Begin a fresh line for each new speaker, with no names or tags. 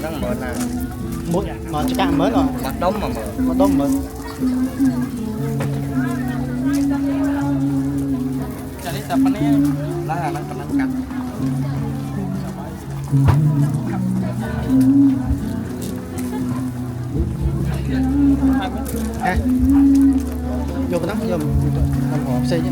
đang mở nè
mỗi nó chỉ cả mới rồi
mặt đống mà mở
nó đông mới
jadi siapa nih lah anak anak kan
vô cái nắp vô làm hộp xe nhé